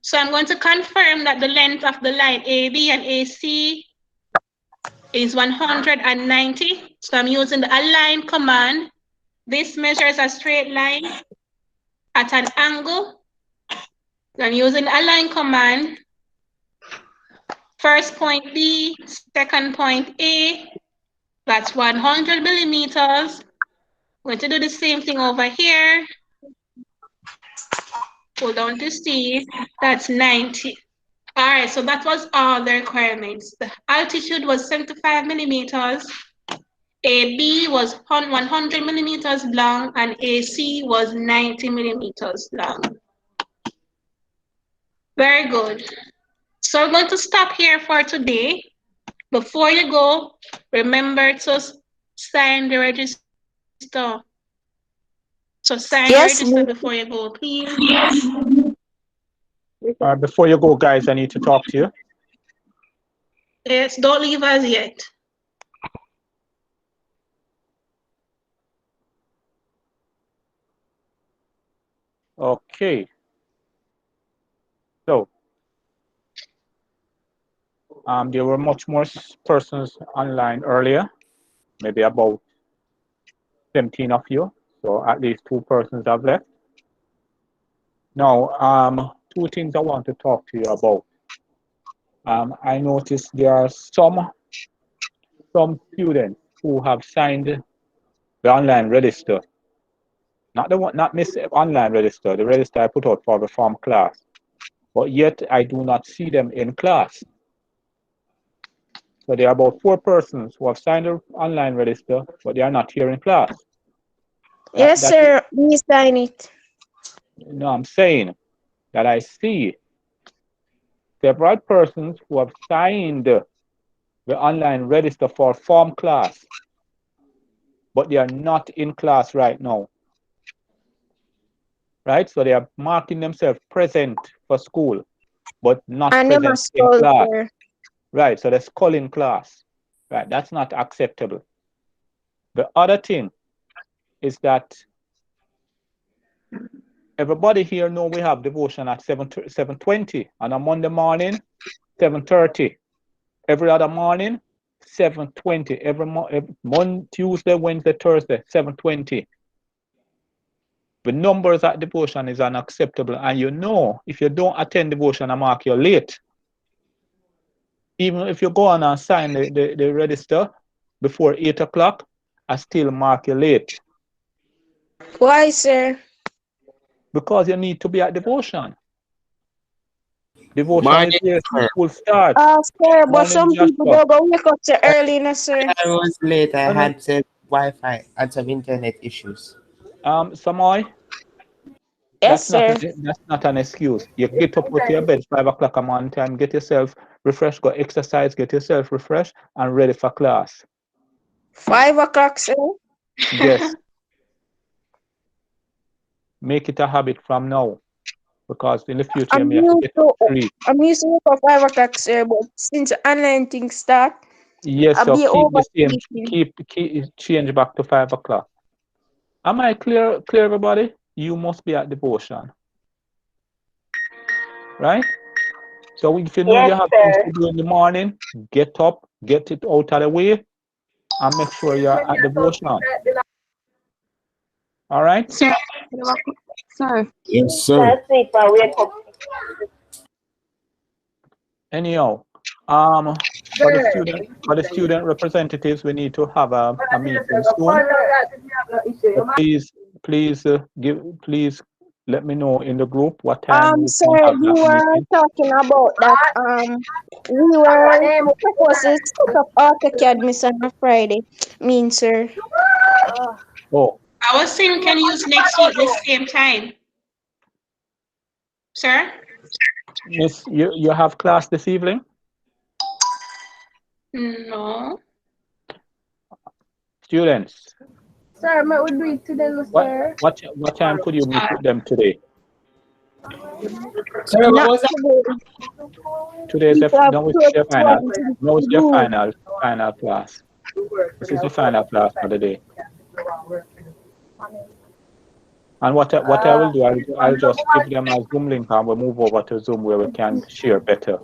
So I'm going to confirm that the length of the line AB and AC is 190. So I'm using the align command. This measures a straight line at an angle. I'm using the align command. First point B, second point A, that's 100 millimeters. I'm going to do the same thing over here. Pull down to C, that's 90. All right, so that was all the requirements. The altitude was 75 millimeters. AB was 100 millimeters long and AC was 90 millimeters long. Very good. So I'm going to stop here for today. Before you go, remember to sign the register. So sign the register before you go, please. Before you go, guys, I need to talk to you. Yes, don't leave us yet. Okay. So, there were much more persons online earlier, maybe about 17 of you. So at least 2 persons have left. Now, 2 things I want to talk to you about. I noticed there are some students who have signed the online register. Not the one, not Miss Online register, the register I put out for the form class. But yet I do not see them in class. So there are about 4 persons who have signed the online register, but they are not here in class. Yes, sir. We sign it. No, I'm saying that I see several persons who have signed the online register for form class, but they are not in class right now. Right? So they are marking themselves present for school, but not And they present must in call, class. sir. Right, so that's calling class. Right, that's not acceptable. The other thing is that everybody here know we have devotion at 7:20 on a Monday morning, 7:30. Every other morning, 7:20. Every Monday, Tuesday, Wednesday, Thursday, 7:20. The numbers at devotion is unacceptable, and you know if you don't attend devotion, I mark you late. Even if you go on and sign the register before 8 o'clock, I still mark you late. Why, sir? Because you need to be at devotion. Devotion Morning, is where sir. school starts. Sir, but Morning, some people Joshua. don't go wake up so early, no, sir. I was late. I No, no. had some Wi-Fi and some internet issues. Samoy, Yes, sir. that's not an excuse. You get up with your bed 5 o'clock a morning time, get yourself refreshed, go exercise, get yourself refreshed and ready for class. 5 o'clock, sir. Yes. Make it a habit from now, because in the future you may have to get up 3. I'm used to wake up 5 o'clock, sir, but since online things start, Yes, I'll so be keep over the same, sleeping. keep change back to 5 o'clock. Am I clear, everybody? You must be at devotion. Right? So if you know you have things to do in the morning, get up, get it out of the way, and make sure you're at devotion. All right? Sir. Sir. Yes, sir. Can't sleep and wake up. Anyhow, for the student representatives, we need to have a meeting soon. So please let me know in the group what time we Sir, can have you that were meeting. talking about that. We were supposed to set up AutoCAD Miss on a Friday. Sir. Oh, I was saying, can you use next week the same time, sir? Miss, you have class this evening? No. Students, Sir, may we do it today, sir? what time could you meet with them today? Sir, what was that? Today is your final. No, it's your final class. This is the final class for the day. And what I will do, I'll just give them a Zoom link and we'll move over to Zoom where we can share better.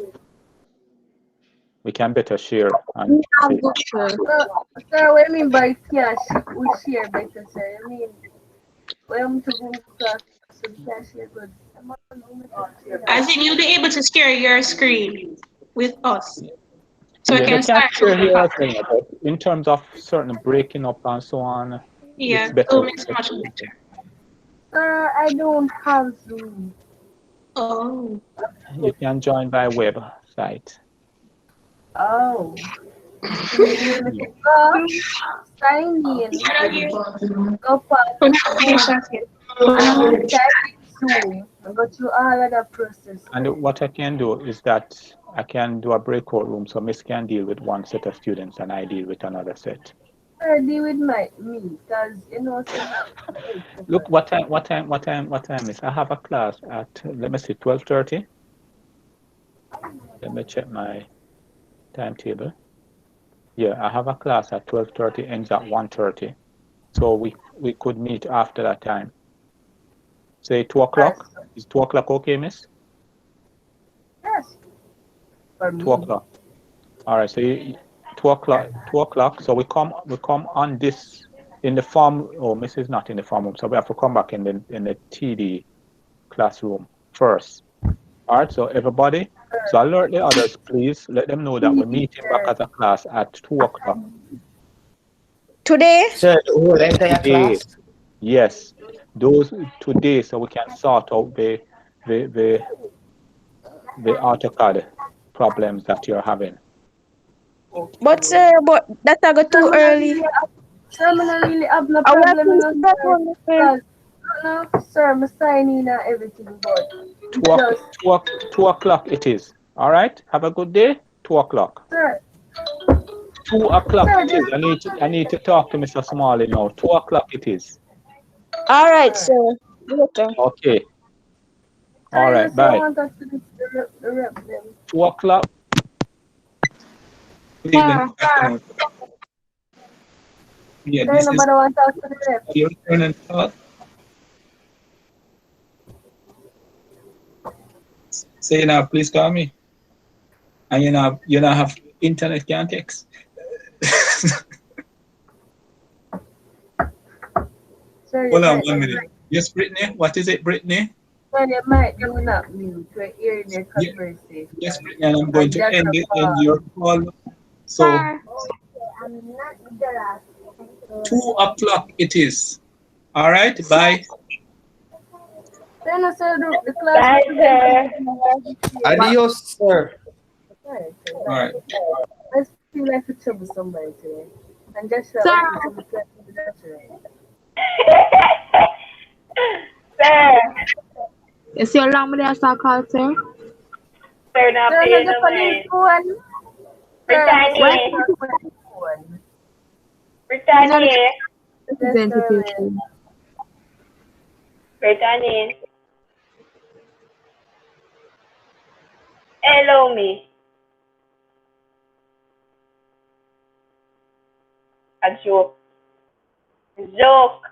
We can better share. And Sir, what do you mean by cash? We share better, sir. I mean, when to go class, so cash share good. As in, you'll be able to share your screen with us. So we yeah, can start share showing here, the but in terms of certain breaking up and so on, yeah, it's better. Zoom is much better. I don't have Zoom. Oh. You can join by website. Oh. Sign in. Go past Zoom. I go through all of that process. And what I can do is that I can do a breakout room, so Miss can deal with one set of students and I deal with another set. I deal with me, because you know. Look, what time is? I have a class at, let me see, 12:30. Let me check my timetable. Yeah, I have a class at 12:30, ends at 1:30. So we could meet after that time. Say 2 o'clock. Is 2 o'clock okay, Miss? Yes. 2 o'clock. All right. So 2 o'clock. 2 o'clock. So we come on this in the form. Oh, Miss is not in the form room, so we have to come back in the TD classroom first. All right. So everybody. So alert the others, please. Let them know that we're meeting back as a class at 2 o'clock. Today? Sir, the whole entire Today. class? Yes, those today, so we can sort out the AutoCAD problems that you're having. But sir, but that I got too early. Sir, I don't really have no I problem, you know, want sir. to sir. No, sir, I'm signing and everything, but just, 2 o'clock it is. All right. Have a good day. 2 o'clock. sir, 2 o'clock sir, it is. I need to talk to Mr. Smalley now. 2 o'clock it is. All right, sir. Later. Okay. sir, All you right. say Bye. I want us to do the rep them. 2 o'clock. Good evening. Good afternoon. Yeah, Sir, this is nobody wants us to the rep. your turn and talk. Say now, please call me. And you not have internet, can't text. Sir, you Hold on might 1 do minute. Yes, Brittany. What is it, Brittany? Sir, you might do not mute. We're hearing your Yeah. conversation. Yes, Brittany, and I'm going And to that's end a end your call. So Sir. 2 o'clock it is. All right. Bye. Sir, no, sir, the class Bye, sir. representative. Adios, sir. Alright, sir, All bye. right. Let's feel like we trouble somebody today. And just Sir. Sir, You see how long me there start call, sir? sir, not Sir, paying no, no the police mind. one. Sir, Brittany, one. Brittany, Representative. Brittany. Hello, me. A joke. Joke.